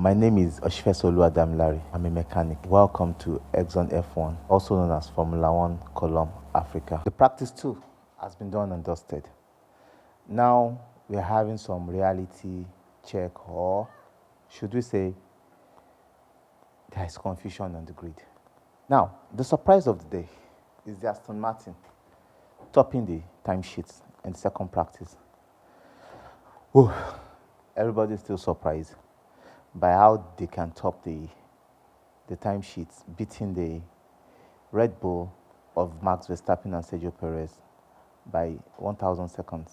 My name is Oshifesolu Adamilare. I'm a mechanic. Welcome to Exxon F1, also known as Formula One Column Africa. The practice 2 has been done and dusted. Now we're having some reality check, or should we say there is confusion on the grid. Now, the surprise of the day is the Aston Martin topping the timesheets in the second practice. Whew. Everybody's still surprised by how they can top the timesheets, beating the Red Bull of Max Verstappen and Sergio Perez by 1,000 seconds.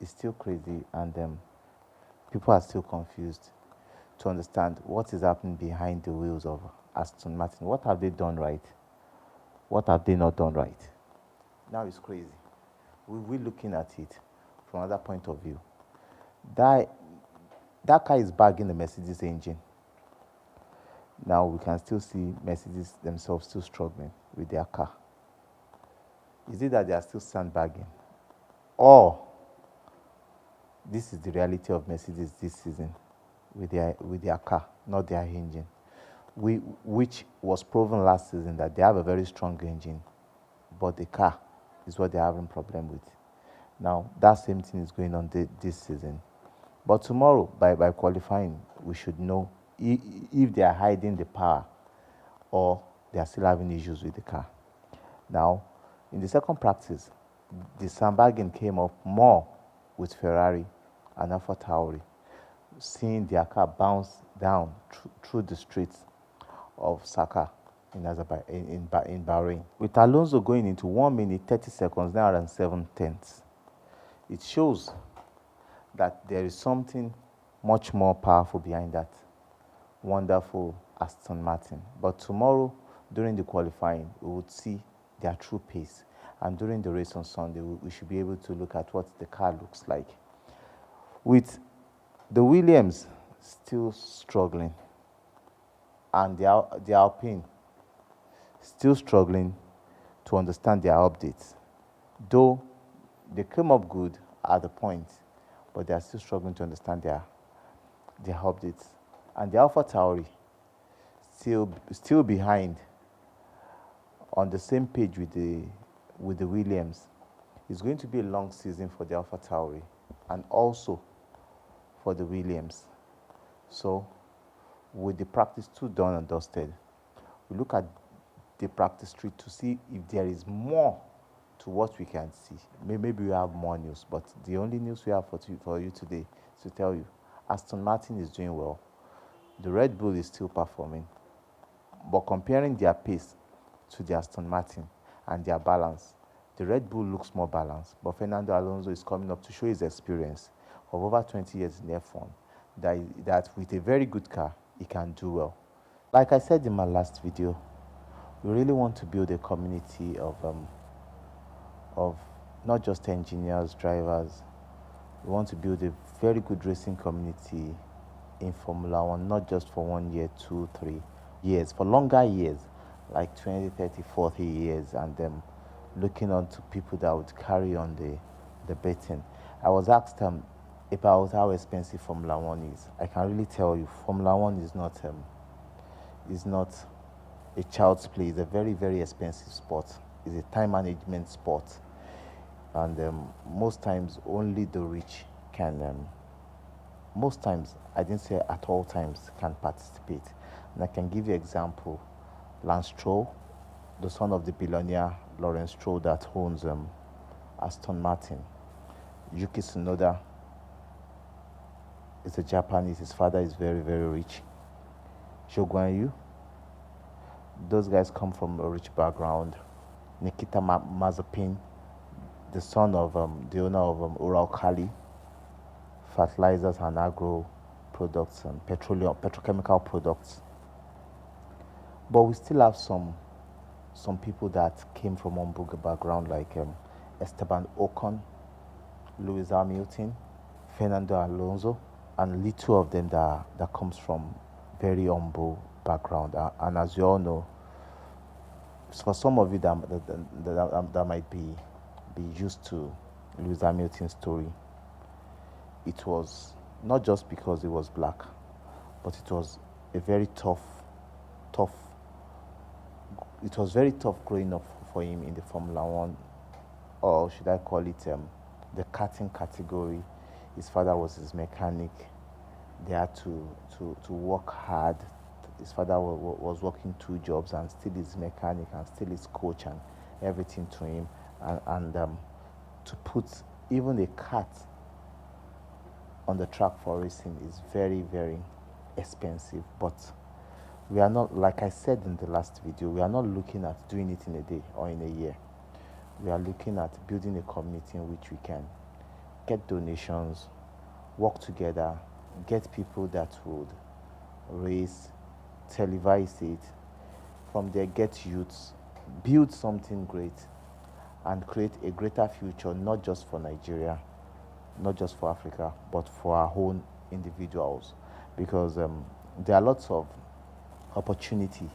It's still crazy, and people are still confused to understand what is happening behind the wheels of Aston Martin. What have they done right? What have they not done right? Now it's crazy. We're looking at it from another point of view. That car is bagging the Mercedes engine. Now we can still see Mercedes themselves still struggling with their car. Is it that they are still sandbagging? Or this is the reality of Mercedes this season with their car, not their engine, which was proven last season that they have a very strong engine, but the car is what they're having problem with. Now that same thing is going on this season. But tomorrow, by qualifying, we should know if they are hiding the power or they are still having issues with the car. Now, in the second practice, the sandbagging came up more with Ferrari and AlphaTauri, seeing their car bounce down through the streets of Saka in Bahrain. With Alonso going into 1 minute 30 seconds, 9.7 it shows that there is something much more powerful behind that wonderful Aston Martin. But tomorrow, during the qualifying, we would see their true pace. And during the race on Sunday, we should be able to look at what the car looks like. With the Williams still struggling and the Alpine still struggling to understand their updates, though they came up good at the point, but they are still struggling to understand their updates. And the AlphaTauri still behind, on the same page with the Williams. It's going to be a long season for the AlphaTauri and also for the Williams. So with the practice 2 done and dusted, we look at the practice 3 to see if there is more to what we can see. Maybe we have more news, but the only news we have for you today is to tell you Aston Martin is doing well. The Red Bull is still performing, but comparing their pace to the Aston Martin and their balance, the Red Bull looks more balanced, but Fernando Alonso is coming up to show his experience of over 20 years in F1, that with a very good car, he can do well. Like I said in my last video, we really want to build a community of not just engineers, drivers. We want to build a very good racing community in Formula One, not just for 1 year, 2, 3 years, for longer years, like 20, 30, 40 years, and looking on to people that would carry on the betting. I was asked about how expensive Formula One is. I can really tell you, Formula One is not a child's play. It's a very, very expensive sport. It's a time management sport, and most times only the rich can. Most times, I didn't say at all times, can participate. And I can give you example. Lance Stroll, the son of the billionaire Lawrence Stroll that owns Aston Martin. Yuki Tsunoda is a Japanese. His father is very, very rich. Zhou Guanyu, those guys come from a rich background. Nikita Mazepin, the son of the owner of Uralkali fertilizers and agro products and petrochemical products. But we still have some people that came from humble background, like Esteban Ocon, Lewis Hamilton, Fernando Alonso, and little of them that comes from very humble background. And as you all know, for some of you that might be used to Lewis Hamilton's story, it was not just because he was black, but it was a very tough. It was very tough growing up for him in the Formula One, or should I call it the karting category. His father was his mechanic. They had to work hard. His father was working two jobs and still his mechanic and still his coach and everything to him. And to put even a cat on the track for racing is very, very expensive. But we are not, like I said in the last video, we are not looking at doing it in a day or in a year. We are looking at building a community in which we can get donations, work together, get people that would race, televise it, from there get youths, build something great, and create a greater future, not just for Nigeria, not just for Africa, but for our own individuals. Because there are lots of opportunity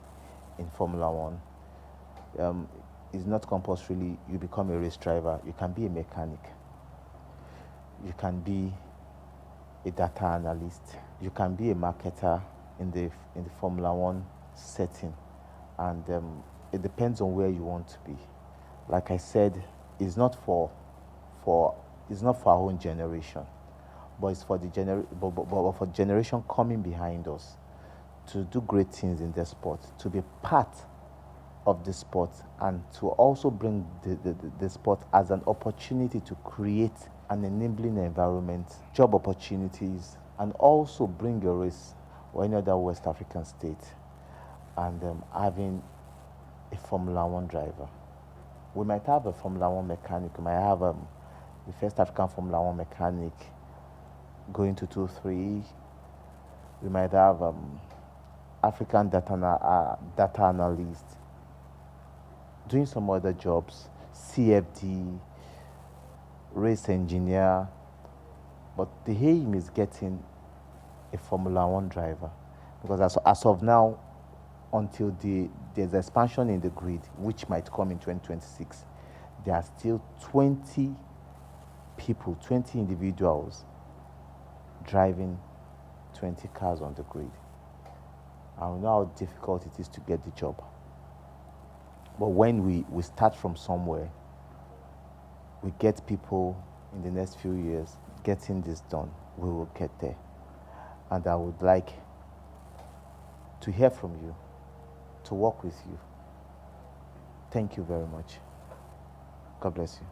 in Formula One. It's not compulsorily you become a race driver. You can be a mechanic. You can be a data analyst. You can be a marketer in the Formula One setting, and it depends on where you want to be. Like I said, it's not for our own generation, but it's for the for generation coming behind us to do great things in the sport, to be part of the sport, and to also bring the sport as an opportunity to create an enabling environment, job opportunities, and also bring your race or any other West African state, and having a Formula One driver. We might have a Formula One mechanic. We might have the first African Formula One mechanic going to 2-3. We might have African data analyst doing some other jobs, CFD, race engineer. But the aim is getting a Formula One driver, because as of now, until there's expansion in the grid, which might come in 2026, there are still 20 people, 20 individuals driving 20 cars on the grid. And we know how difficult it is to get the job. But when we start from somewhere, we get people in the next few years getting this done, we will get there. And I would like to hear from you, to work with you. Thank you very much. God bless you.